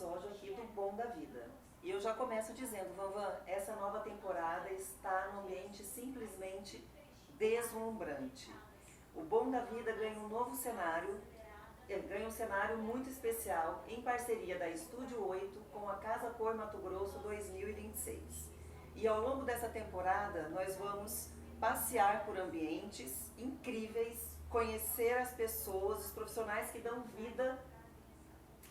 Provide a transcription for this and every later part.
episódio aqui do Bom da Vida. E eu já começo dizendo, Vanvan, essa nova temporada está num ambiente simplesmente deslumbrante. O Bom da Vida ganha um novo cenário, ganha um cenário muito especial em parceria da Estúdio 8 com a Casa Cor Mato Grosso 2026. E ao longo dessa temporada nós vamos passear por ambientes incríveis, conhecer as pessoas, os profissionais que dão vida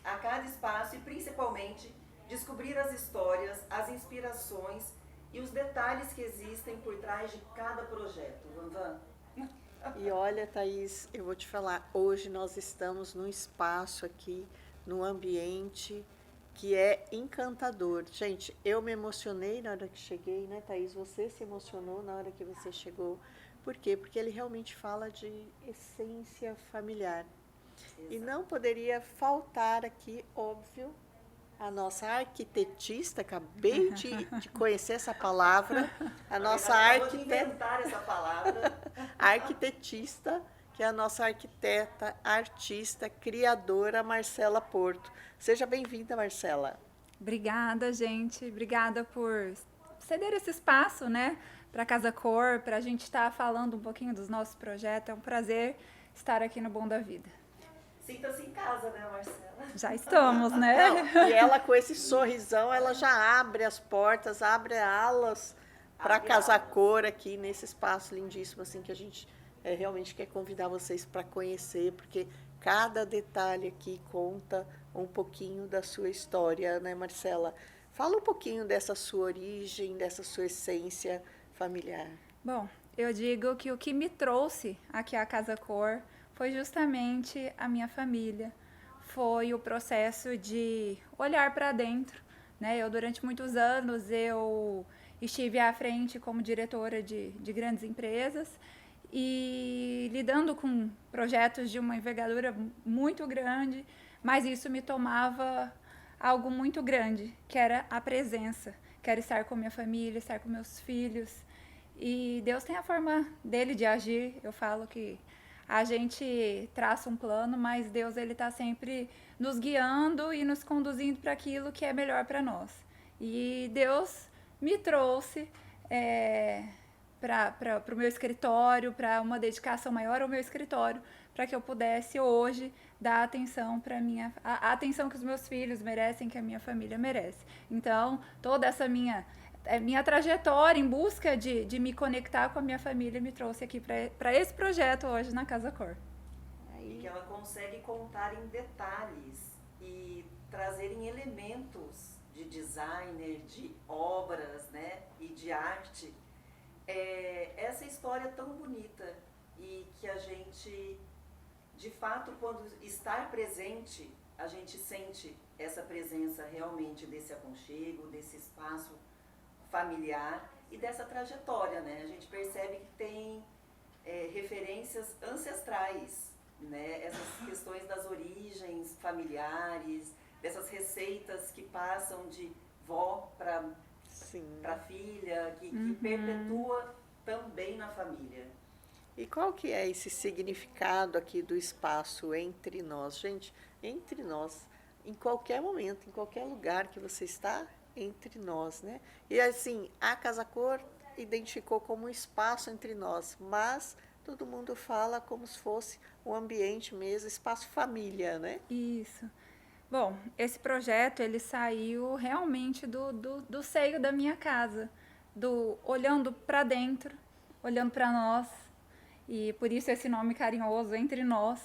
a cada espaço e principalmente descobrir as histórias, as inspirações e os detalhes que existem por trás de cada projeto. Vanvan? E olha, Thaís, eu vou te falar, hoje nós estamos num espaço aqui, num ambiente que é encantador. Gente, eu me emocionei na hora que cheguei, né, Thaís? Você se emocionou na hora que você chegou. Por quê? Porque ele realmente fala de essência familiar. Exato. E não poderia faltar aqui, óbvio, a nossa arquitetista, acabei de conhecer essa palavra, a nossa inventar essa palavra. arquitetista, que é a nossa arquiteta, artista, criadora, Marcela Porto. Seja bem-vinda, Marcela. Obrigada, gente. Obrigada por ceder esse espaço, né, para a Casa Cor, para a gente estar falando um pouquinho dos nossos projetos. É um prazer estar aqui no Bom da Vida. Sinta-se em casa, né, Marcela? Já estamos, né? Não, e ela, com esse sorrisão, ela já abre as portas, abre alas para a Casa Cor aqui, nesse espaço lindíssimo, assim, que a gente realmente quer convidar vocês para conhecer, porque cada detalhe aqui conta um pouquinho da sua história, né, Marcela? Fala um pouquinho dessa sua origem, dessa sua essência familiar. Bom, eu digo que o que me trouxe aqui à Casa Cor foi justamente a minha família, foi o processo de olhar para dentro, né? Eu, durante muitos anos, eu estive à frente como diretora de grandes empresas e lidando com projetos de uma envergadura muito grande, mas isso me tomava algo muito grande, que era a presença, que era estar com minha família, estar com meus filhos. E Deus tem a forma dele de agir. Eu falo que a gente traça um plano, mas Deus, ele está sempre nos guiando e nos conduzindo para aquilo que é melhor para nós. E Deus me trouxe para o meu escritório, para uma dedicação maior ao meu escritório, para que eu pudesse hoje dar atenção para a atenção que os meus filhos merecem, que a minha família merece. Então, toda essa minha trajetória em busca de me conectar com a minha família me trouxe aqui para esse projeto hoje na Casa Cor. E que ela consegue contar em detalhes e trazer em elementos de designer, de obras, né, e de arte, essa história tão bonita e que a gente, de fato, quando estar presente, a gente sente essa presença realmente desse aconchego, desse espaço familiar e dessa trajetória, né? A gente percebe que tem referências ancestrais, né? Essas questões das origens familiares, dessas receitas que passam de vó para filha, que perpetua também na família. E qual que é esse significado aqui do espaço entre nós? Gente, entre nós, em qualquer momento, em qualquer lugar que você está, entre nós, né? E assim, a Casa Cor identificou como um espaço entre nós, mas todo mundo fala como se fosse um ambiente mesmo, espaço família, né? Isso. Bom, esse projeto, ele saiu realmente do seio da minha casa, olhando para dentro, olhando para nós, e por isso esse nome carinhoso, Entre Nós,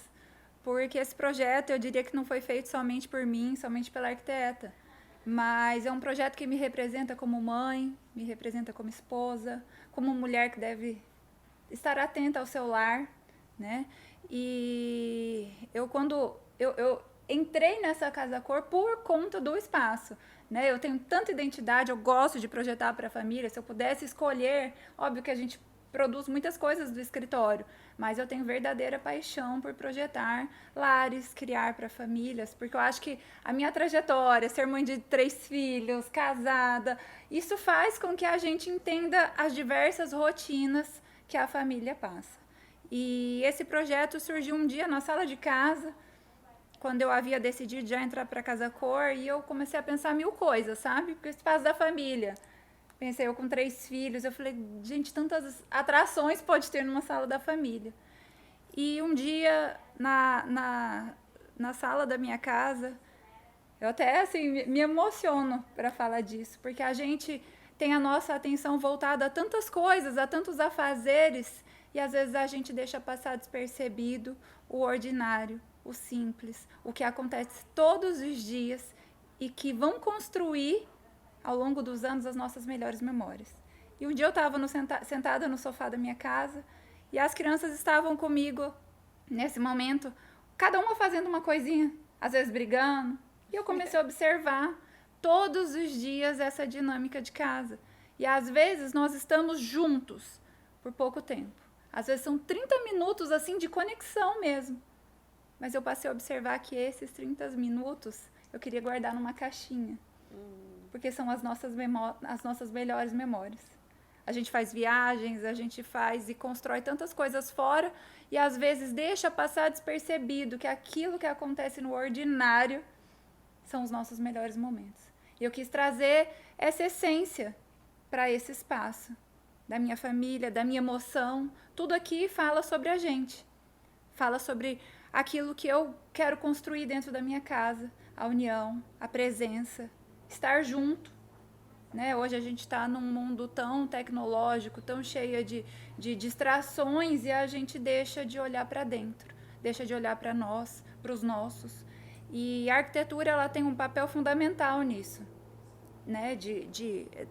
porque esse projeto, eu diria que não foi feito somente por mim, somente pela arquiteta, mas é um projeto que me representa como mãe, me representa como esposa, como mulher que deve estar atenta ao seu lar, né? E quando eu entrei nessa Casa Cor por conta do espaço, né? Eu tenho tanta identidade, eu gosto de projetar para a família. Se eu pudesse escolher, óbvio que a gente produz muitas coisas do escritório, mas eu tenho verdadeira paixão por projetar lares, criar para famílias, porque eu acho que a minha trajetória, ser mãe de 3 filhos, casada, isso faz com que a gente entenda as diversas rotinas que a família passa. E esse projeto surgiu um dia na sala de casa, quando eu havia decidido já entrar para Casa Cor, e eu comecei a pensar mil coisas, sabe? Porque o espaço da família. Pensei, eu com 3 filhos, eu falei, gente, tantas atrações pode ter numa sala da família. E um dia, na sala da minha casa, eu até, assim, me emociono para falar disso, porque a gente tem a nossa atenção voltada a tantas coisas, a tantos afazeres, e às vezes a gente deixa passar despercebido o ordinário, o simples, o que acontece todos os dias e que vão construir, ao longo dos anos, as nossas melhores memórias. E um dia eu estava sentada no sofá da minha casa e as crianças estavam comigo nesse momento, cada uma fazendo uma coisinha, às vezes brigando, e eu comecei a observar todos os dias essa dinâmica de casa. E às vezes nós estamos juntos por pouco tempo. Às vezes são 30 minutos assim de conexão mesmo. Mas eu passei a observar que esses 30 minutos eu queria guardar numa caixinha. Porque são as nossas melhores memórias. A gente faz viagens, a gente faz e constrói tantas coisas fora e às vezes deixa passar despercebido que aquilo que acontece no ordinário são os nossos melhores momentos. E eu quis trazer essa essência para esse espaço, da minha família, da minha emoção. Tudo aqui fala sobre a gente. Fala sobre aquilo que eu quero construir dentro da minha casa. A união, a presença, estar junto. Né? Hoje a gente está num mundo tão tecnológico, tão cheio de distrações e a gente deixa de olhar para dentro. Deixa de olhar para nós, para os nossos. E a arquitetura ela tem um papel fundamental nisso, né?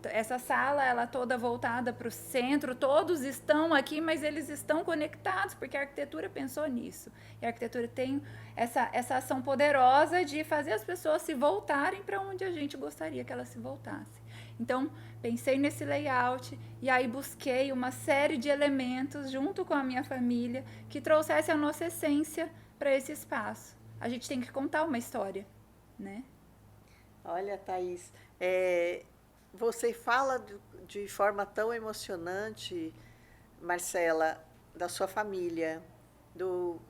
Essa sala ela toda voltada para o centro, todos estão aqui, mas eles estão conectados porque a arquitetura pensou nisso. E a arquitetura tem essa ação poderosa de fazer as pessoas se voltarem para onde a gente gostaria que elas se voltassem. Então, pensei nesse layout e aí busquei uma série de elementos junto com a minha família que trouxesse a nossa essência para esse espaço. A gente tem que contar uma história, né? Olha, Thaís, você fala de forma tão emocionante, Marcela, da sua família, do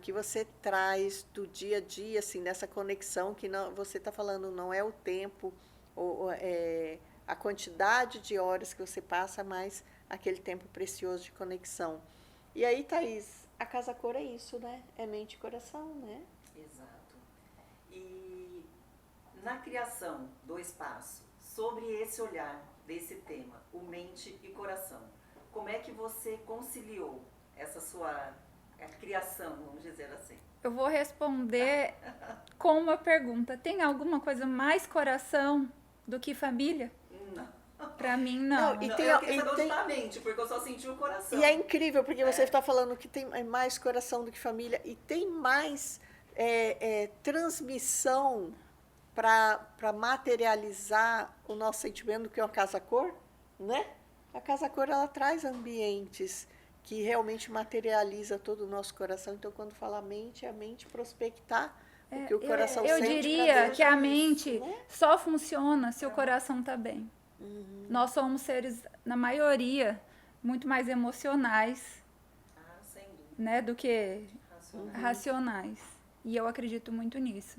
que você traz do dia a dia, assim, nessa conexão que não, você está falando, não é o tempo, a quantidade de horas que você passa, mas aquele tempo precioso de conexão. E aí, Thaís, a Casa Cor é isso, né? É mente e coração, né? Exato. E na criação do espaço, sobre esse olhar desse tema, o mente e coração, como é que você conciliou essa sua criação, vamos dizer assim? Eu vou responder com uma pergunta. Tem alguma coisa mais coração do que família? Não. Pra mim, não. Não, eu queria saber onde tá a mente, porque eu só senti o coração. E é incrível, porque você está falando que tem mais coração do que família e tem mais transmissão para materializar o nosso sentimento do que é a Casa Cor, né? A Casa Cor, ela traz ambientes que realmente materializa todo o nosso coração. Então, quando fala mente, é a mente prospectar o que o coração eu sente. Eu diria que a mente né? só funciona se o coração está bem. Uhum. Nós somos seres, na maioria, muito mais emocionais, sem dúvida, né, do que racionais. E eu acredito muito nisso.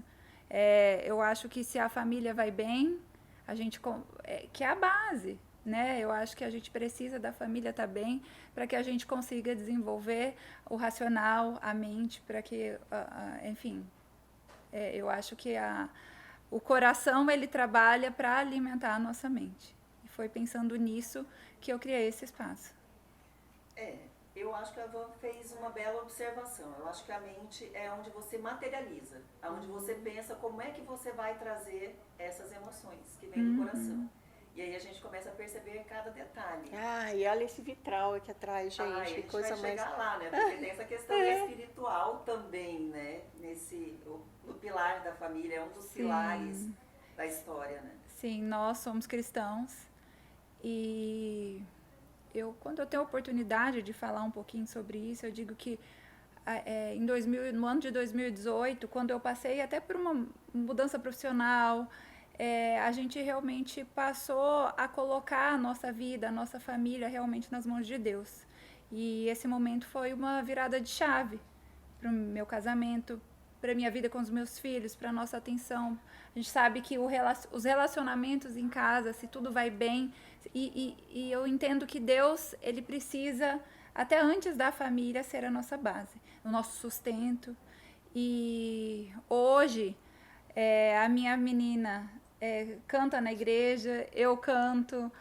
Eu acho que se a família vai bem, a gente que é a base, né? Eu acho que a gente precisa da família estar bem para que a gente consiga desenvolver o racional, a mente, para que, enfim, eu acho que o coração ele trabalha para alimentar a nossa mente. E foi pensando nisso que eu criei esse espaço. Eu acho que a Van fez uma bela observação. Eu acho que a mente é onde você materializa, onde você pensa como é que você vai trazer essas emoções que vêm do coração. E aí a gente começa a perceber cada detalhe. E olha esse vitral aqui atrás, gente. A gente coisa vai chegar mais... lá, né? Porque tem essa questão espiritual também, né? No pilar da família, é um dos pilares da história, né? Sim, nós somos cristãos e... quando eu tenho a oportunidade de falar um pouquinho sobre isso, eu digo que no ano de 2018, quando eu passei até por uma mudança profissional, a gente realmente passou a colocar a nossa vida, a nossa família realmente nas mãos de Deus. E esse momento foi uma virada de chave para o meu casamento, para minha vida com os meus filhos, para nossa atenção. A gente sabe que os relacionamentos em casa, se tudo vai bem, e eu entendo que Deus, ele precisa, até antes da família, ser a nossa base, o nosso sustento. E hoje, a minha menina canta na igreja, eu canto,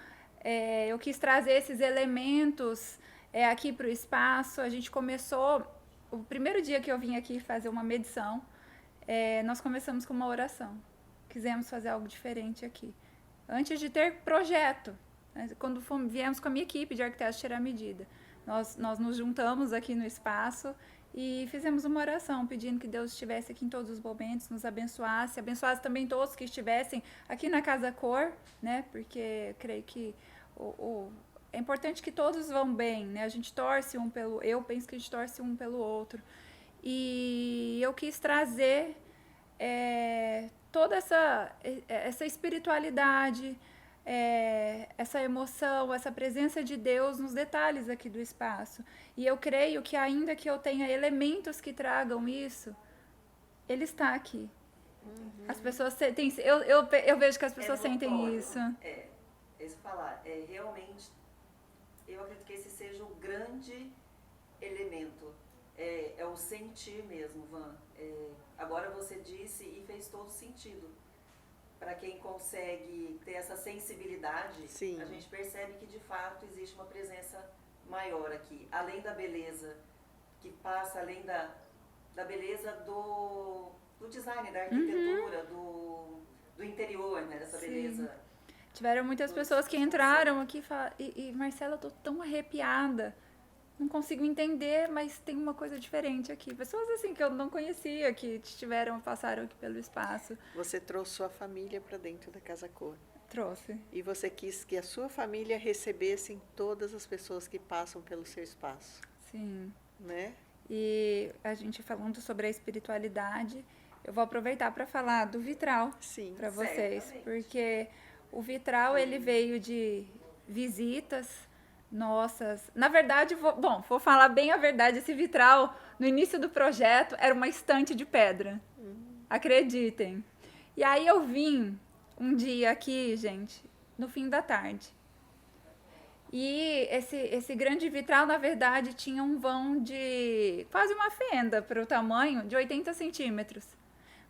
eu quis trazer esses elementos aqui para o espaço. A gente começou, o primeiro dia que eu vim aqui fazer uma medição, nós começamos com uma oração. Quisemos fazer algo diferente aqui. Antes de ter projeto, né? Quando viemos com a minha equipe de arquitetos tirar medida, nós nos juntamos aqui no espaço e fizemos uma oração, pedindo que Deus estivesse aqui em todos os momentos, nos abençoasse também todos que estivessem aqui na Casa Cor, né? Porque eu creio que é importante que todos vão bem, né? A gente torce eu penso que a gente torce um pelo outro. E eu quis trazer toda essa espiritualidade, essa emoção, essa presença de Deus nos detalhes aqui do espaço. E eu creio que ainda que eu tenha elementos que tragam isso, Ele está aqui. As pessoas sentem, eu vejo que as pessoas sentem notório, isso. Isso falar, realmente, eu acredito que esse seja o grande elemento, é o sentir mesmo, Van. Agora você disse e fez todo sentido. Para quem consegue ter essa sensibilidade, Sim. A gente percebe que de fato existe uma presença maior aqui, além da beleza, que passa além da beleza do design, da arquitetura, do interior, né, dessa Sim. beleza. Tiveram muitas pessoas que entraram aqui e Marcela, eu tô tão arrepiada. Não consigo entender, mas tem uma coisa diferente aqui. Pessoas assim que eu não conhecia, que passaram aqui pelo espaço. Você trouxe sua família para dentro da Casa Cor. Trouxe. E você quis que a sua família recebesse todas as pessoas que passam pelo seu espaço. Sim. Né? E a gente falando sobre a espiritualidade, eu vou aproveitar para falar do vitral para vocês. Certamente. Porque o vitral, ele veio de visitas nossas. Na verdade, vou falar bem a verdade, esse vitral, no início do projeto, era uma estante de pedra. Acreditem. E aí eu vim um dia aqui, gente, no fim da tarde. E esse grande vitral, na verdade, tinha um vão de quase uma fenda para o tamanho, de 80 centímetros.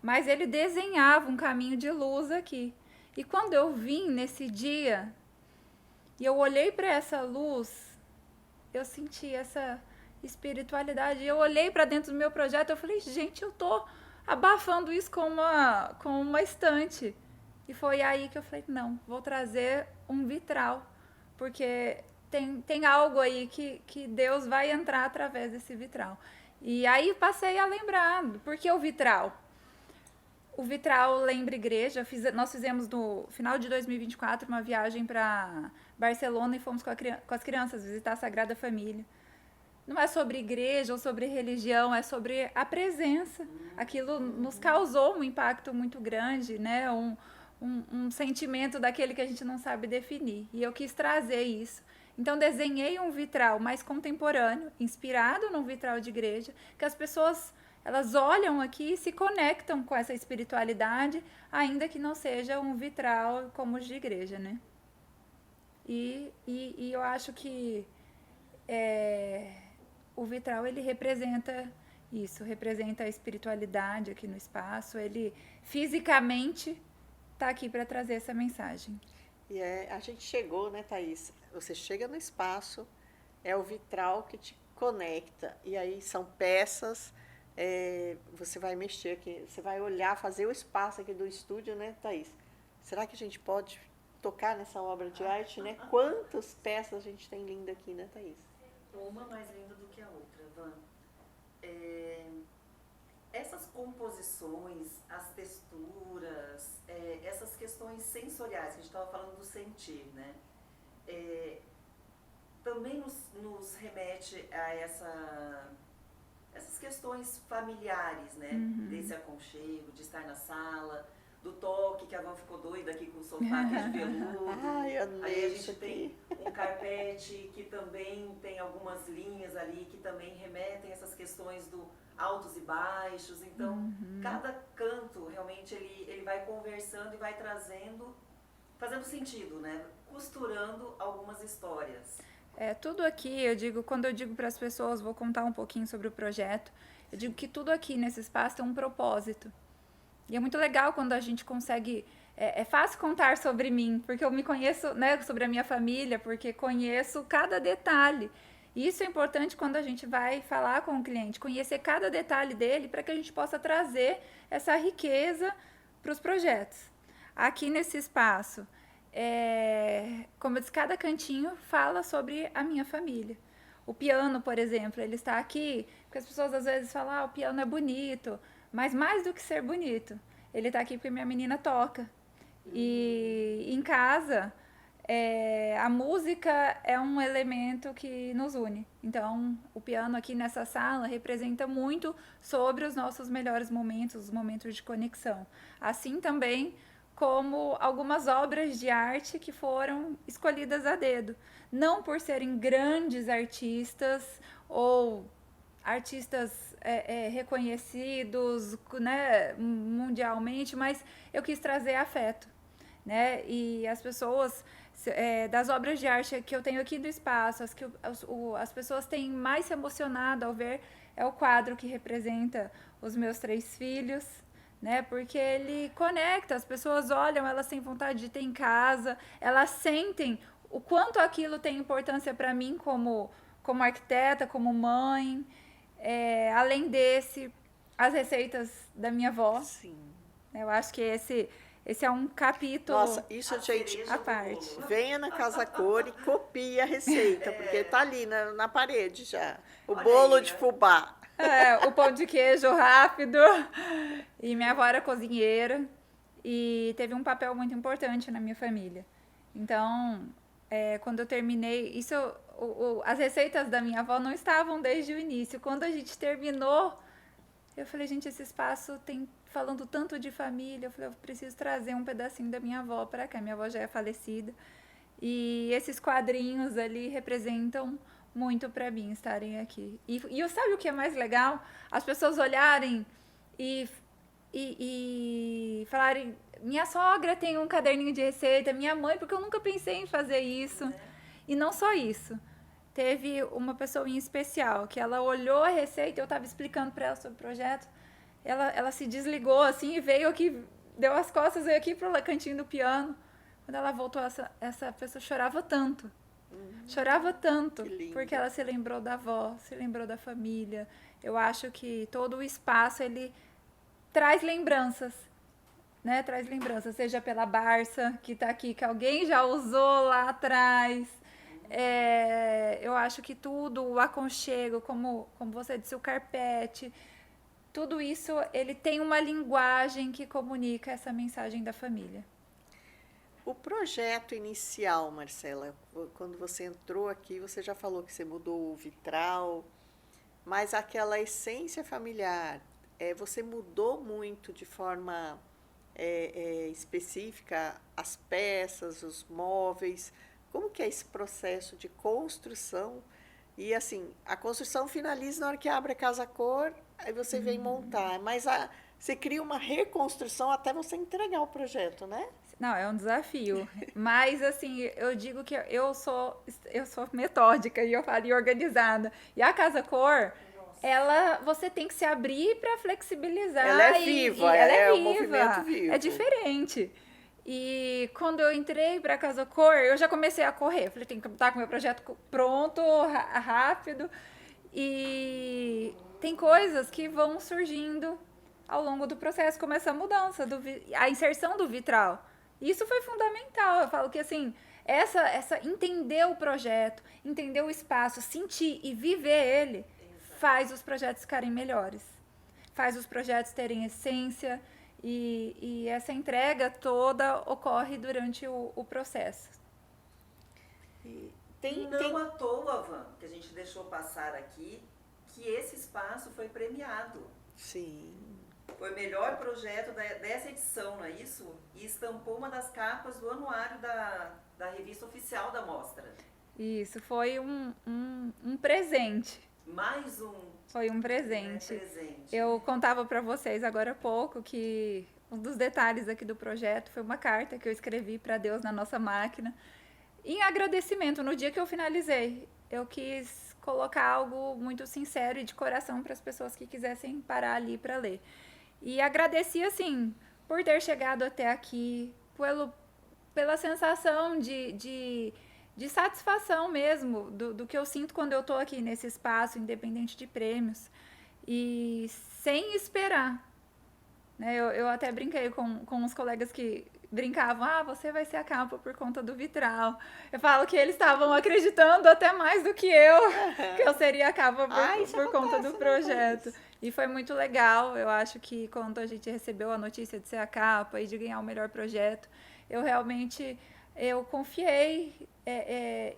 Mas ele desenhava um caminho de luz aqui. E quando eu vim nesse dia, e eu olhei para essa luz, eu senti essa espiritualidade. Eu olhei para dentro do meu projeto, eu falei, gente, eu tô abafando isso com uma estante. E foi aí que eu falei, não, vou trazer um vitral, porque tem algo aí que Deus vai entrar através desse vitral. E aí passei a lembrar, porque o vitral? O vitral lembra igreja. Nós fizemos no final de 2024 uma viagem para Barcelona e fomos com as crianças visitar a Sagrada Família. Não é sobre igreja ou sobre religião, é sobre a presença. Aquilo nos causou um impacto muito grande, né? Um sentimento daquele que a gente não sabe definir. E eu quis trazer isso. Então, desenhei um vitral mais contemporâneo, inspirado num vitral de igreja, que as pessoas, elas olham aqui e se conectam com essa espiritualidade, ainda que não seja um vitral como os de igreja, né? E eu acho que o vitral, ele representa isso, representa a espiritualidade aqui no espaço. Ele fisicamente está aqui para trazer essa mensagem. E a gente chegou, né, Thaís? Você chega no espaço, é o vitral que te conecta. E aí são peças, você vai mexer aqui, você vai olhar, fazer o espaço aqui do estúdio, né, Thaís? Será que a gente pode tocar nessa obra de arte, né? Quantas peças a gente tem linda aqui, né, Thaís? Uma mais linda do que a outra, Van. Essas composições, as texturas, essas questões sensoriais, que a gente estava falando do sentir, né? Também nos remete a essas questões familiares, né? Desse aconchego, de estar na sala, do toque, que a Van ficou doida aqui com o sofá aqui de veludo. Ai, aí a gente tem um carpete que também tem algumas linhas ali que também remetem a essas questões do altos e baixos, então cada canto realmente ele vai conversando e vai trazendo, fazendo sentido, né? Costurando algumas histórias. Tudo aqui, quando eu digo para as pessoas, vou contar um pouquinho sobre o projeto, eu digo que tudo aqui nesse espaço tem um propósito. E é muito legal quando a gente consegue. É fácil contar sobre mim, porque eu me conheço, né, sobre a minha família, porque conheço cada detalhe. E isso é importante quando a gente vai falar com o cliente, conhecer cada detalhe dele para que a gente possa trazer essa riqueza para os projetos. Aqui nesse espaço, como eu disse, cada cantinho fala sobre a minha família. O piano, por exemplo, ele está aqui, porque as pessoas às vezes falam, o piano é bonito, mas mais do que ser bonito, ele está aqui porque minha menina toca. E em casa, a música é um elemento que nos une. Então, o piano aqui nessa sala representa muito sobre os nossos melhores momentos, os momentos de conexão. Assim também como algumas obras de arte que foram escolhidas a dedo. Não por serem grandes artistas ou artistas reconhecidos, né, mundialmente, mas eu quis trazer afeto, né? E as pessoas, das obras de arte que eu tenho aqui do espaço, as pessoas têm mais se emocionado ao ver é o quadro que representa os meus 3 filhos, né? Porque ele conecta, as pessoas olham, elas têm vontade de ter em casa, elas sentem o quanto aquilo tem importância para mim como arquiteta, como mãe. Além desse, as receitas da minha avó. Sim. Eu acho que esse é um capítulo. Nossa, isso, gente, à parte. Venha na Casa Cor e copie a receita, porque tá ali na parede já. O Olha bolo aí, de né? fubá. O pão de queijo rápido. E minha avó era cozinheira e teve um papel muito importante na minha família. Então, quando eu terminei, as receitas da minha avó não estavam desde o início. Quando a gente terminou, eu falei, gente, esse espaço tem falando tanto de família. Eu falei, eu preciso trazer um pedacinho da minha avó para cá. Minha avó já é falecida. E esses quadrinhos ali representam muito para mim estarem aqui. E sabe o que é mais legal? As pessoas olharem e falarem, minha sogra tem um caderninho de receita, minha mãe, porque eu nunca pensei em fazer isso. E não só isso. Teve uma pessoa em especial que ela olhou a receita, eu estava explicando para ela sobre o projeto, ela se desligou assim e veio aqui, deu as costas, veio aqui pro cantinho do piano. Quando ela voltou, essa pessoa chorava tanto. Chorava tanto, porque ela se lembrou da avó, se lembrou da família. Eu acho que todo o espaço, ele traz lembranças, né? Traz lembranças, seja pela Barça, que está aqui, que alguém já usou lá atrás. Eu acho que tudo, o aconchego, como você disse, o carpete, tudo isso, ele tem uma linguagem que comunica essa mensagem da família. O projeto inicial, Marcela, quando você entrou aqui, você já falou que você mudou o vitral, mas aquela essência familiar, você mudou muito de forma específica as peças, os móveis. Como que é esse processo de construção? E assim, a construção finaliza na hora que abre a Casa Cor, aí você vem montar, mas você cria uma reconstrução até você entregar o projeto, né? Não, é um desafio. Mas, assim, eu digo que eu sou metódica e eu falo organizada. E a Casa Cor, você tem que se abrir para flexibilizar. Ela é viva, ela é um viva. movimento vivo. É diferente. E quando eu entrei para a Casa Cor, eu já comecei a correr. Falei, tem que estar com o meu projeto pronto, rápido. E tem coisas que vão surgindo ao longo do processo, como essa mudança, a inserção do vitral. Isso foi fundamental. Eu falo que assim, entender o projeto, entender o espaço, sentir e viver ele, faz os projetos ficarem melhores. Faz os projetos terem essência e essa entrega toda ocorre durante o processo. Não à toa, Van, que a gente deixou passar aqui, que esse espaço foi premiado. Sim. Foi o melhor projeto dessa edição, não é isso? E estampou uma das capas do anuário da revista oficial da mostra. Isso, foi um presente. mais um, Foi um né, presente. presente. Eu contava para vocês agora há pouco que um dos detalhes aqui do projeto foi uma carta que eu escrevi para Deus na nossa máquina. Em agradecimento, no dia que eu finalizei, eu quis colocar algo muito sincero e de coração para as pessoas que quisessem parar ali para ler. E agradeci, assim, por ter chegado até aqui, pela sensação de satisfação mesmo, do que eu sinto quando eu estou aqui nesse espaço, independente de prêmios, e sem esperar. Né? Eu até brinquei com uns colegas que brincavam, você vai ser a capa por conta do vitral. Eu falo que eles estavam acreditando até mais do que eu seria a capa por conta do projeto. E foi muito legal, eu acho que quando a gente recebeu a notícia de ser a capa e de ganhar o melhor projeto, eu realmente confiei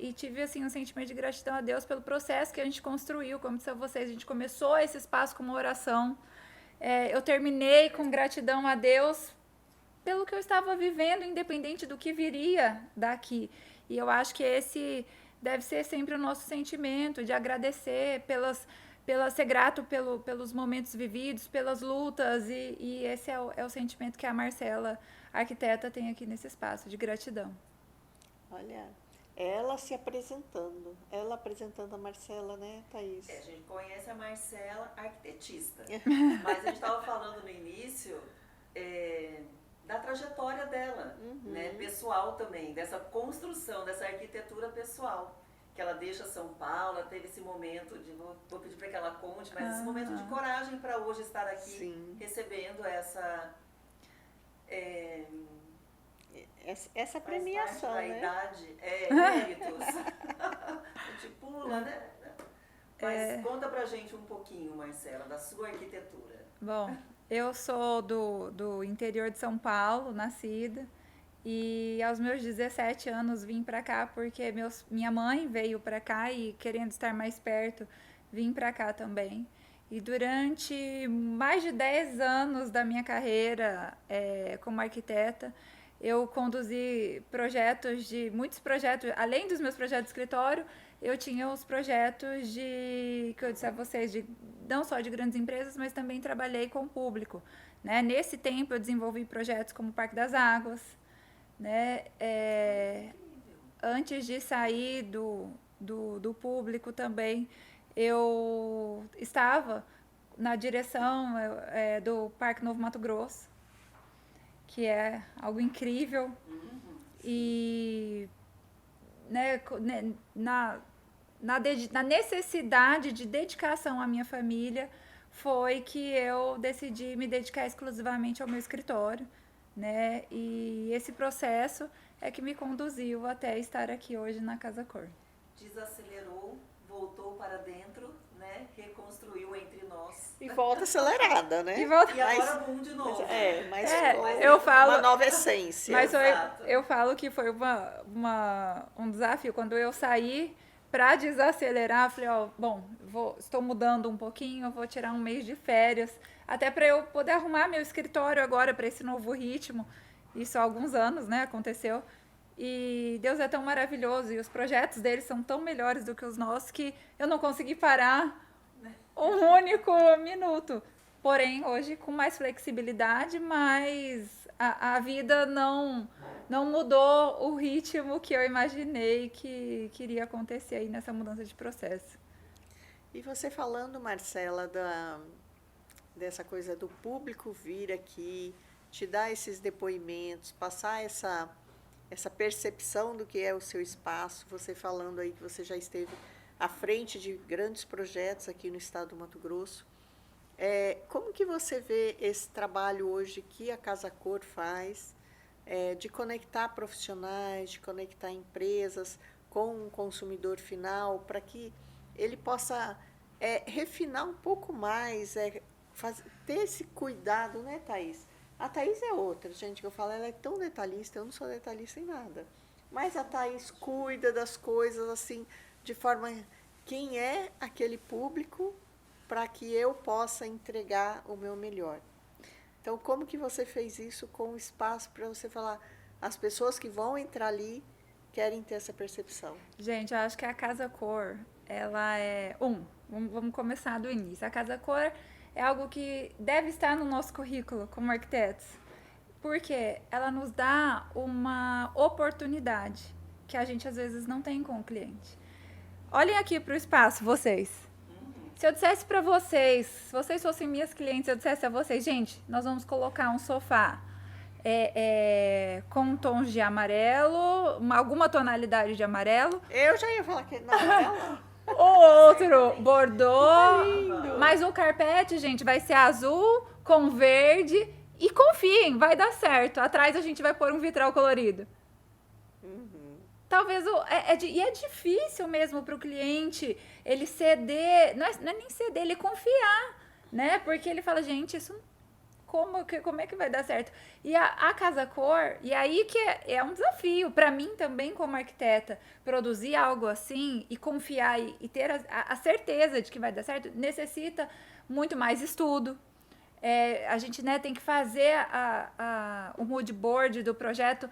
e tive assim, um sentimento de gratidão a Deus pelo processo que a gente construiu. Como disse a vocês, a gente começou esse espaço com uma oração. Eu terminei com gratidão a Deus pelo que eu estava vivendo, independente do que viria daqui. E eu acho que esse deve ser sempre o nosso sentimento, de agradecer ser grato pelos momentos vividos, pelas lutas, e esse é o sentimento que a Marcela, arquiteta, tem aqui nesse espaço, de gratidão. Olha, ela se apresentando, ela apresentando a Marcela, né, Thaís? A gente conhece a Marcela, arquitetista, mas a gente estava falando no início da trajetória dela, né, pessoal também, dessa construção, dessa arquitetura pessoal, que ela deixa São Paulo, teve esse momento de, vou pedir para que ela conte, mas esse momento de coragem para hoje estar aqui, recebendo essa premiação, da né? idade, méritos. A gente pula, né? Mas conta pra gente um pouquinho, Marcela, da sua arquitetura. Bom, eu sou do interior de São Paulo, nascida, e aos meus 17 anos vim pra cá porque minha mãe veio pra cá e, querendo estar mais perto, vim pra cá também. E durante mais de 10 anos da minha carreira como arquiteta, eu conduzi muitos projetos, além dos meus projetos de escritório, eu tinha os projetos que eu disse a vocês, não só de grandes empresas, mas também trabalhei com o público. Né? Nesse tempo eu desenvolvi projetos como o Parque das Águas. Né? Antes de sair do público também, eu estava na direção do Parque Novo Mato Grosso, que é algo incrível. E né, na necessidade de dedicação à minha família, foi que eu decidi me dedicar exclusivamente ao meu escritório. Né? E esse processo é que me conduziu até estar aqui hoje na Casa Cor. Desacelerou, voltou para dentro, né? Reconstruiu entre nós. E volta acelerada, né? E agora boom de novo. Eu falo uma nova essência. Mas eu falo que foi um desafio. Quando eu saí para desacelerar, falei, estou mudando um pouquinho, eu vou tirar um mês de férias, até para eu poder arrumar meu escritório agora para esse novo ritmo. Isso há alguns anos, né, aconteceu. E Deus é tão maravilhoso e os projetos dele são tão melhores do que os nossos que eu não consegui parar um único minuto. Porém, hoje com mais flexibilidade, mas a vida não mudou o ritmo que eu imaginei que iria acontecer aí nessa mudança de processo. E você falando, Marcela, dessa coisa do público vir aqui, te dar esses depoimentos, passar essa percepção do que é o seu espaço, você falando aí que você já esteve à frente de grandes projetos aqui no estado do Mato Grosso. Como que você vê esse trabalho hoje que a Casa Cor faz, de conectar profissionais, de conectar empresas com o consumidor final, para que ele possa refinar um pouco mais, ter esse cuidado, né, Thaís? A Thaís é outra, gente, que eu falo, ela é tão detalhista, eu não sou detalhista em nada. Mas a Thaís cuida das coisas, assim, de forma... Quem é aquele público para que eu possa entregar o meu melhor? Então, como que você fez isso com o espaço para você falar, as pessoas que vão entrar ali querem ter essa percepção? Gente, eu acho que a Casa Cor, ela é... Vamos começar do início. A Casa Cor é algo que deve estar no nosso currículo como arquitetos, porque ela nos dá uma oportunidade que a gente às vezes não tem com o cliente. Olhem aqui para o espaço, vocês. Se eu dissesse para vocês, se vocês fossem minhas clientes, eu dissesse a vocês, gente, nós vamos colocar um sofá com tons de amarelo, alguma tonalidade de amarelo. Eu já ia falar que não, amarelo. O outro bordô, mas o carpete, gente, vai ser azul com verde. E confiem, vai dar certo. Atrás a gente vai pôr um vitral colorido. Talvez é difícil mesmo para o cliente ele ceder, não é nem ceder, ele confiar, né? Porque ele fala, gente, isso como é que vai dar certo? E a Casa Cor, e aí que é um desafio para mim também como arquiteta, produzir algo assim e confiar e ter a certeza de que vai dar certo, necessita muito mais estudo. A gente, né, tem que fazer o mood board do projeto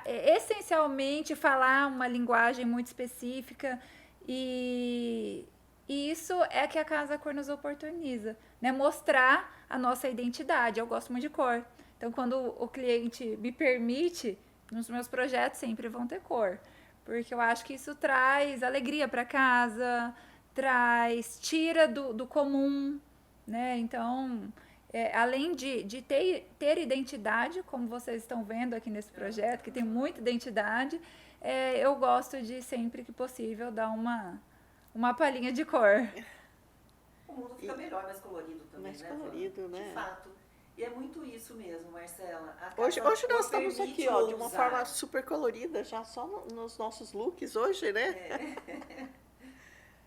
essencialmente falar uma linguagem muito específica e isso é que a Casa Cor nos oportuniza, né? Mostrar a nossa identidade. Eu gosto muito de cor, então quando o cliente me permite, nos meus projetos sempre vão ter cor, porque eu acho que isso traz alegria para casa, tira do comum, né? Então, além de ter identidade, como vocês estão vendo aqui nesse projeto, que tem muita identidade, eu gosto de, sempre que possível, dar uma palhinha de cor. O mundo fica melhor, mais colorido também, mais né? Colorido, né? De fato. E é muito isso mesmo, Marcela. Hoje nós estamos aqui, ó, de uma forma super colorida, já só nos nossos looks hoje, né?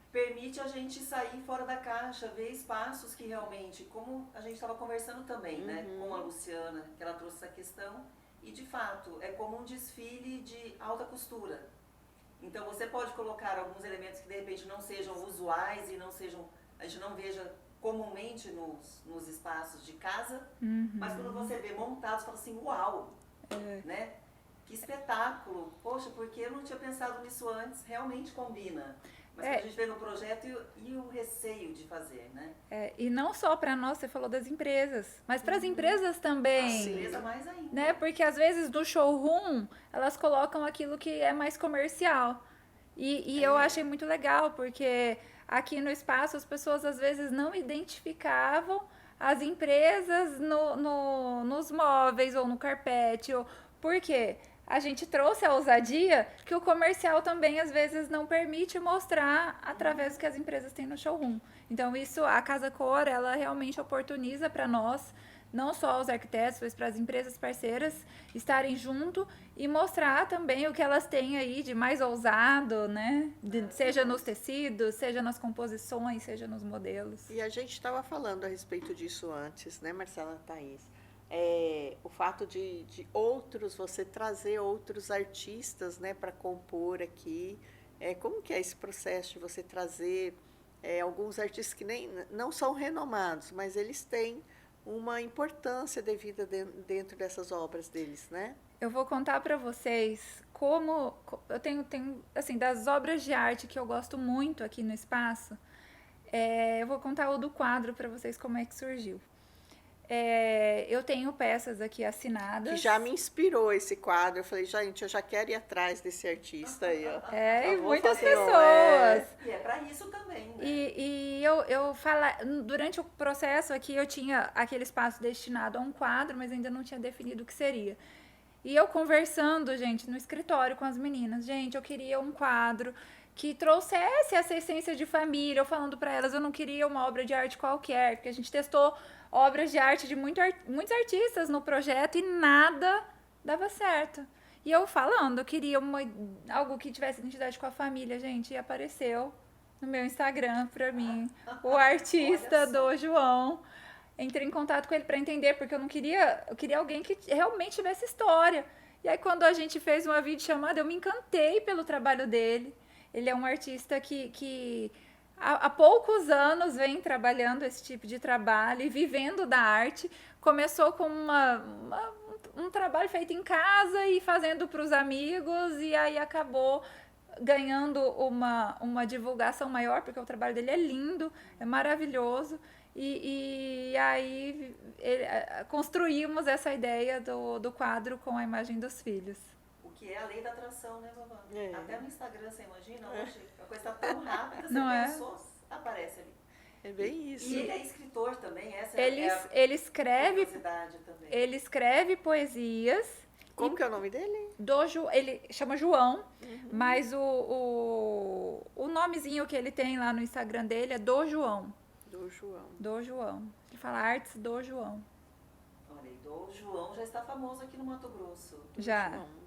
Permite a gente sair fora da caixa, ver espaços que realmente, como a gente estava conversando também, né, com a Luciana, que ela trouxe essa questão, e de fato, é como um desfile de alta costura. Então você pode colocar alguns elementos que de repente não sejam usuais e a gente não veja comumente nos espaços de casa, mas quando você vê montados, você fala assim, uau, né? Que espetáculo, poxa, porque eu não tinha pensado nisso antes, realmente combina. Mas a gente vê no projeto e o receio de fazer, né? E não só para nós, você falou das empresas, mas para as empresas também. A empresa mais ainda. Né? Porque às vezes no showroom, elas colocam aquilo que é mais comercial. E eu achei muito legal, porque aqui no espaço as pessoas às vezes não identificavam as empresas nos móveis ou no carpete. Por quê? A gente trouxe a ousadia que o comercial também, às vezes, não permite mostrar através do que as empresas têm no showroom. Então, isso, a Casa Cor, ela realmente oportuniza para nós, não só os arquitetos, mas para as empresas parceiras estarem junto e mostrar também o que elas têm aí de mais ousado, né? Seja nos tecidos, seja nas composições, seja nos modelos. E a gente estava falando a respeito disso antes, né, Marcela, Thaís? O fato de você trazer outros artistas, né, para compor aqui. Como que é esse processo de você trazer alguns artistas que não são renomados, mas eles têm uma importância devida dentro dessas obras deles, né? Eu vou contar para vocês como eu tenho assim, das obras de arte que eu gosto muito aqui no espaço. Eu vou contar o do quadro para vocês como é que surgiu. Eu tenho peças aqui assinadas. Que já me inspirou esse quadro. Eu falei, gente, eu já quero ir atrás desse artista aí, ó. E muitas pessoas. E é para isso também, né? E durante o processo aqui, eu tinha aquele espaço destinado a um quadro, mas ainda não tinha definido o que seria. E eu conversando, gente, no escritório com as meninas. Gente, eu queria um quadro que trouxesse essa essência de família. Eu falando para elas, eu não queria uma obra de arte qualquer, porque a gente testou obras de arte de muitos artistas no projeto e nada dava certo. E eu falando, eu queria algo que tivesse identidade com a família, gente, e apareceu no meu Instagram para mim o artista do João. Entrei em contato com ele para entender, porque eu queria alguém que realmente tivesse história. E aí quando a gente fez uma videochamada, eu me encantei pelo trabalho dele. Ele é um artista que há poucos anos vem trabalhando esse tipo de trabalho e vivendo da arte. Começou com um trabalho feito em casa e fazendo para os amigos, e aí acabou ganhando uma divulgação maior, porque o trabalho dele é lindo, é maravilhoso. E aí construímos essa ideia do quadro com a imagem dos filhos. O que é a lei da atração, né, vovó? É. Até no Instagram, você imagina, hoje a coisa tá tão rápida, você Não é? pensou, aparece ali. É bem isso. E ele é escritor também, essa Ele é a escreve, curiosidade também. ele escreve poesias. Como que é o nome dele? Ele chama João, mas o nomezinho que ele tem lá no Instagram dele é do João. Do João. Do João. Ele fala artes do João. Olha, e o João já está famoso aqui no Mato Grosso. Já. João.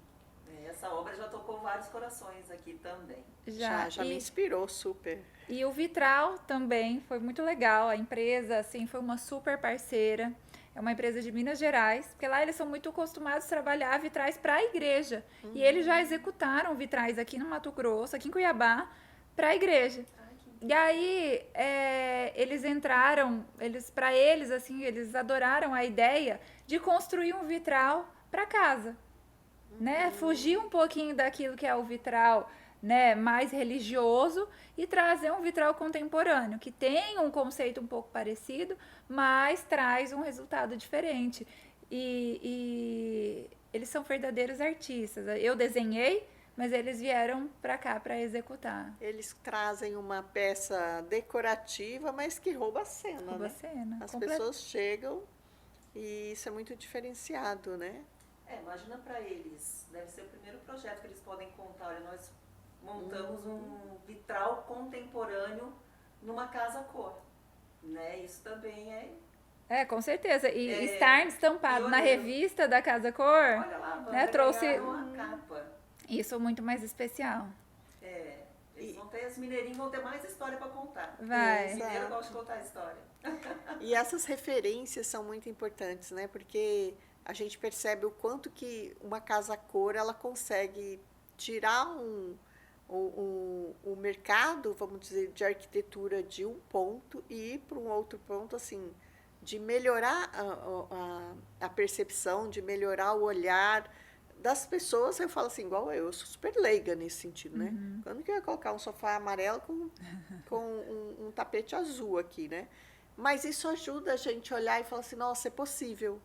Essa obra já tocou vários corações aqui também. Já me inspirou super. E o Vitral também foi muito legal. A empresa, assim, foi uma super parceira. É uma empresa de Minas Gerais, porque lá eles são muito acostumados a trabalhar vitrais para a igreja. E eles já executaram vitrais aqui no Mato Grosso, aqui em Cuiabá, para a igreja. E aí eles entraram, para eles, assim, eles adoraram a ideia de construir um vitral para casa. Né? Fugir um pouquinho daquilo que é o vitral, né, mais religioso e trazer um vitral contemporâneo, que tem um conceito um pouco parecido, mas traz um resultado diferente. E eles são verdadeiros artistas. Eu desenhei, mas eles vieram para cá para executar. Eles trazem uma peça decorativa, mas que rouba a cena, Rouba a né? cena. As pessoas chegam e isso é muito diferenciado, né? Imagina para eles, deve ser o primeiro projeto que eles podem contar. Olha, nós montamos um vitral contemporâneo numa casa-cor, né? Isso também com certeza. E estar estampado na revista da Casa Cor, olha lá, né, trouxe uma capa. Isso muito mais especial. Os mineirinhos vão ter mais história para contar. Vai. Os mineiros gostam de contar história. E essas referências são muito importantes, né? Porque a gente percebe o quanto que uma casa-cor ela consegue tirar o mercado, vamos dizer, de arquitetura de um ponto e ir para um outro ponto, assim, de melhorar a percepção, de melhorar o olhar das pessoas. Eu falo assim, igual eu sou super leiga nesse sentido, né? Quando que eu ia colocar um sofá amarelo com um tapete azul aqui, né? Mas isso ajuda a gente a olhar e falar assim, nossa, é possível.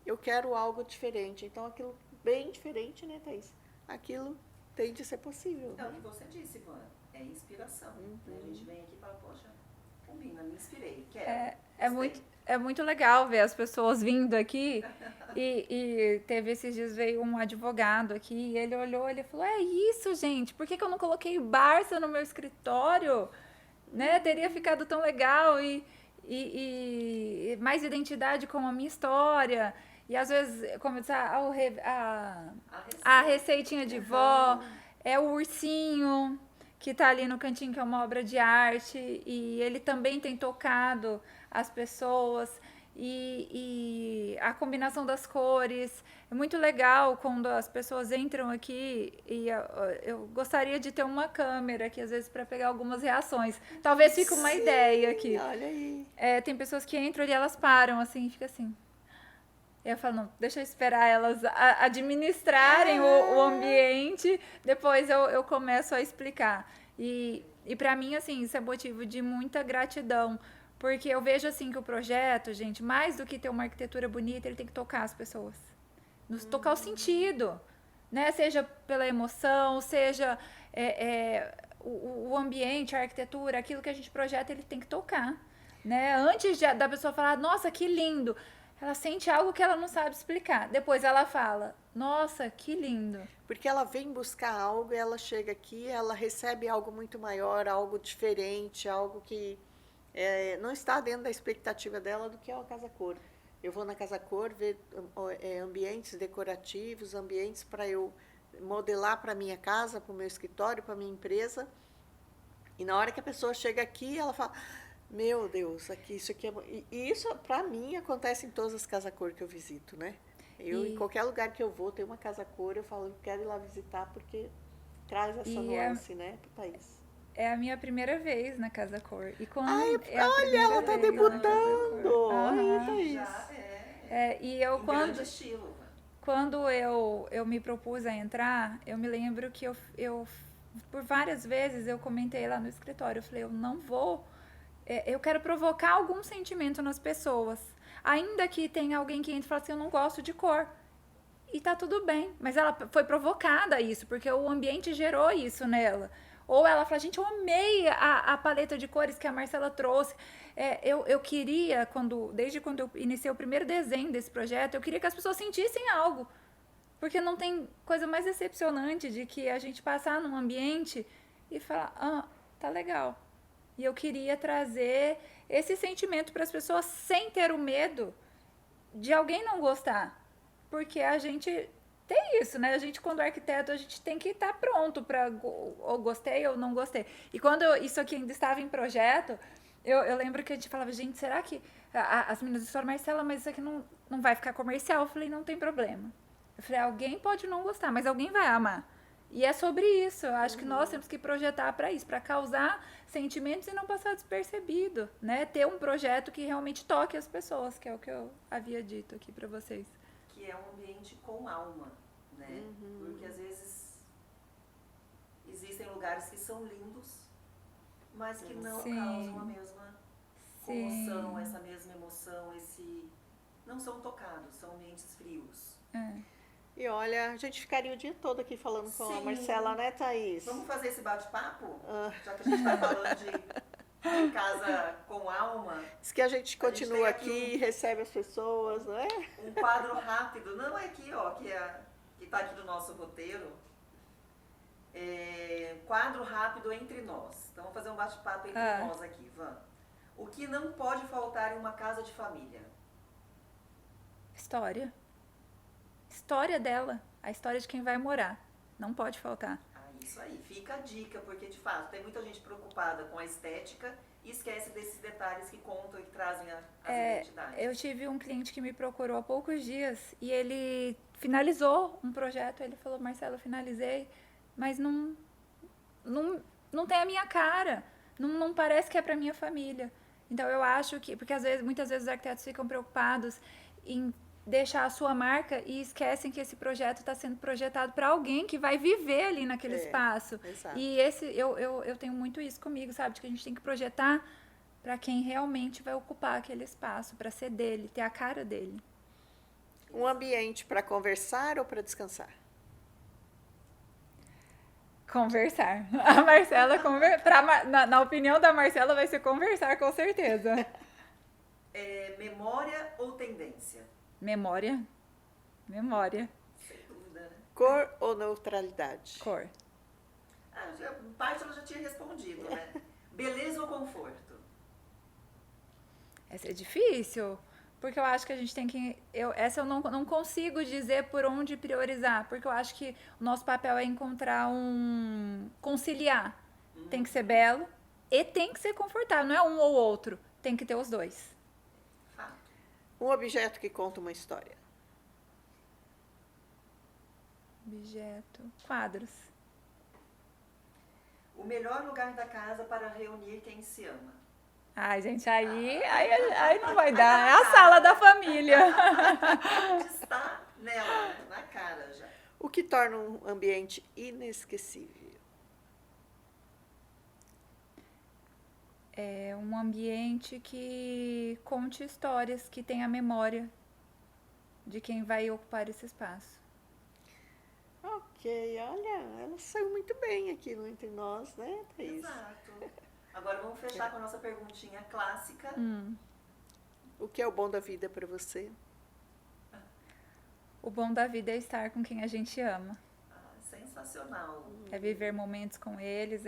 Eu quero algo diferente. Então, aquilo bem diferente, né, Thaís? Aquilo tem de ser possível. Então, o que você disse, Ivana, é inspiração. A gente vem aqui e fala, poxa, combina, me inspirei, quero. É muito legal ver as pessoas vindo aqui e teve esses dias, veio um advogado aqui e ele olhou, ele falou, é isso, gente, por que eu não coloquei Barça no meu escritório? Né? Teria ficado tão legal e mais identidade com a minha história. E às vezes, como eu disse, a receitinha de vó, é o ursinho que está ali no cantinho, que é uma obra de arte, e ele também tem tocado as pessoas, e a combinação das cores. É muito legal quando as pessoas entram aqui, e eu gostaria de ter uma câmera aqui, às vezes, para pegar algumas reações. Talvez fique uma ideia aqui. Olha aí. Tem pessoas que entram e elas param, assim, e fica assim. Eu falo, não, deixa eu esperar elas administrarem o ambiente, depois eu começo a explicar. E para mim, assim, isso é motivo de muita gratidão, porque eu vejo, assim, que o projeto, gente, mais do que ter uma arquitetura bonita, ele tem que tocar as pessoas. Tocar o sentido, né? Seja pela emoção, seja o ambiente, a arquitetura, aquilo que a gente projeta, ele tem que tocar, né? Antes da pessoa falar, nossa, que lindo, ela sente algo que ela não sabe explicar. Depois ela fala, nossa, que lindo. Porque ela vem buscar algo e ela chega aqui, ela recebe algo muito maior, algo diferente, algo que não está dentro da expectativa dela do que é a Casa Cor. Eu vou na Casa Cor ver ambientes decorativos, ambientes para eu modelar para a minha casa, para o meu escritório, para a minha empresa. E na hora que a pessoa chega aqui, ela fala... Meu Deus, isso aqui é... E isso, para mim, acontece em todas as casa-cor que eu visito, né? Em qualquer lugar que eu vou, tem uma casa-cor, eu falo, eu quero ir lá visitar, porque traz essa nuance, né, pro país. É a minha primeira vez na Casa Cor. E quando olha, ela tá debutando! Olha, Thaís. E eu, estilo. Quando eu me propus a entrar, eu me lembro que eu por várias vezes eu comentei lá no escritório, eu falei, eu não vou, eu quero provocar algum sentimento nas pessoas. Ainda que tenha alguém que entre e fale assim, eu não gosto de cor. E tá tudo bem, mas ela foi provocada a isso, porque o ambiente gerou isso nela. Ou ela fala, gente, eu amei a paleta de cores que a Marcela trouxe. Eu queria, desde quando eu iniciei o primeiro desenho desse projeto, eu queria que as pessoas sentissem algo. Porque não tem coisa mais decepcionante de que a gente passar num ambiente e falar, tá legal. E eu queria trazer esse sentimento para as pessoas sem ter o medo de alguém não gostar. Porque a gente tem isso, né? A gente, quando é arquiteto, a gente tem que estar pronto para ou gostei ou não gostei. E quando isso aqui ainda estava em projeto, eu lembro que a gente falava, gente, será que as meninas falaram, Marcela, mas isso aqui não vai ficar comercial? Eu falei, não tem problema. Eu falei, alguém pode não gostar, mas alguém vai amar. E é sobre isso. Eu acho que nós temos que projetar para isso, para causar sentimentos e não passar despercebido, né? Ter um projeto que realmente toque as pessoas, que é o que eu havia dito aqui para vocês. Que é um ambiente com alma, né? Porque às vezes existem lugares que são lindos, mas que não causam a mesma comoção, essa mesma emoção, não são tocados, são ambientes frios. E olha, a gente ficaria o dia todo aqui falando com a Marcela, né, Thaís? Vamos fazer esse bate-papo? Já que a gente está falando de casa com alma. Diz que a gente continua aqui, recebe as pessoas, não é? Um quadro rápido, não é aqui, ó, que está aqui no nosso roteiro. Quadro rápido entre nós. Então, vamos fazer um bate-papo entre nós aqui, Van. O que não pode faltar em uma casa de família? História. História dela. A história de quem vai morar. Não pode faltar. Isso aí, fica a dica, porque de fato tem muita gente preocupada com a estética e esquece desses detalhes que contam e que trazem as identidades. Eu tive um cliente que me procurou há poucos dias e ele finalizou um projeto. Ele falou, Marcela, eu finalizei, mas não tem a minha cara. Não parece que é para minha família. Então eu acho que, porque muitas vezes os arquitetos ficam preocupados em deixar a sua marca e esquecem que esse projeto está sendo projetado para alguém que vai viver ali naquele espaço. Exato. E eu tenho muito isso comigo, sabe? De que a gente tem que projetar para quem realmente vai ocupar aquele espaço, para ser dele, ter a cara dele. Um ambiente para conversar ou para descansar? Conversar. A Marcela, na opinião da Marcela, vai ser conversar, com certeza. Memória ou tendência? Memória. Sem dúvida, né? Cor ou neutralidade? Cor. Parte ela já tinha respondido, né? Beleza ou conforto? Essa é difícil, porque eu acho que a gente tem que... Essa eu não consigo dizer por onde priorizar, porque eu acho que o nosso papel é encontrar conciliar. Tem que ser belo e tem que ser confortável, não é um ou outro. Tem que ter os dois. Um objeto que conta uma história. Objeto. Quadros. O melhor lugar da casa para reunir quem se ama. Ai, gente, aí não vai dar. É a sala da família. Está nela, né? Na cara já. O que torna um ambiente inesquecível? É um ambiente que conte histórias, que tenha memória de quem vai ocupar esse espaço. Ok, olha, ela saiu muito bem aqui entre nós, né, Thaís? Exato. Agora vamos fechar com a nossa perguntinha clássica. O que é o bom da vida para você? O bom da vida é estar com quem a gente ama. Sensacional. É viver momentos com eles,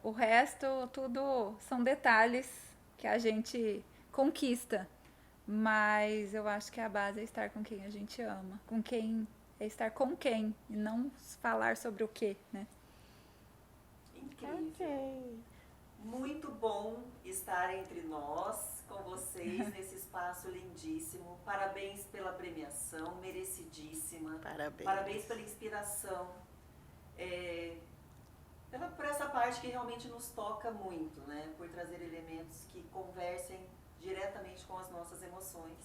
o resto, tudo são detalhes que a gente conquista. Mas eu acho que a base é estar com quem a gente ama. É estar com quem, e não falar sobre o quê, né? Incrível. Ok. Muito bom estar entre nós, com vocês, nesse espaço lindíssimo. Parabéns pela premiação, merecidíssima. Parabéns. Parabéns pela inspiração. Por essa parte que realmente nos toca muito, né? Por trazer elementos que conversem diretamente com as nossas emoções.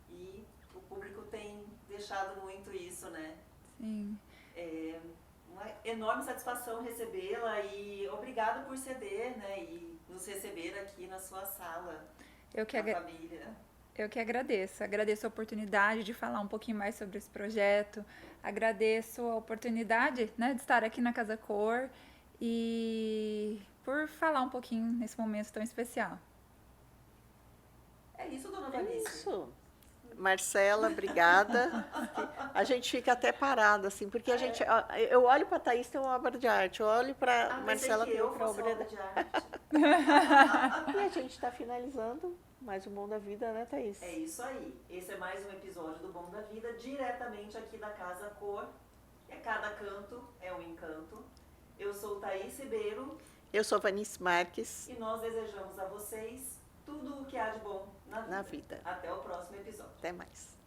E o público tem deixado muito isso, né? Sim. enorme satisfação recebê-la e obrigada por ceder, né, e nos receber aqui na sua sala, Eu que, na família. eu que agradeço. Agradeço a oportunidade de falar um pouquinho mais sobre esse projeto. Agradeço a oportunidade, né, de estar aqui na Casa Cor e por falar um pouquinho nesse momento tão especial. É isso, dona É Vanice? isso. Marcela, obrigada. A gente fica até parada, assim, porque a gente. Eu olho para a Thaís, tem uma obra de arte, eu olho para a Marcela, tem outra obra de arte. E a gente está finalizando mais um Bom da Vida, né, Thaís? É isso aí. Esse é mais um episódio do Bom da Vida, diretamente aqui da Casa Cor. Cada canto é um encanto. Eu sou Thaís Ribeiro. Eu sou Vanice Marques. E nós desejamos a vocês tudo o que há de bom na vida. Na vida. Até o próximo episódio. Até mais.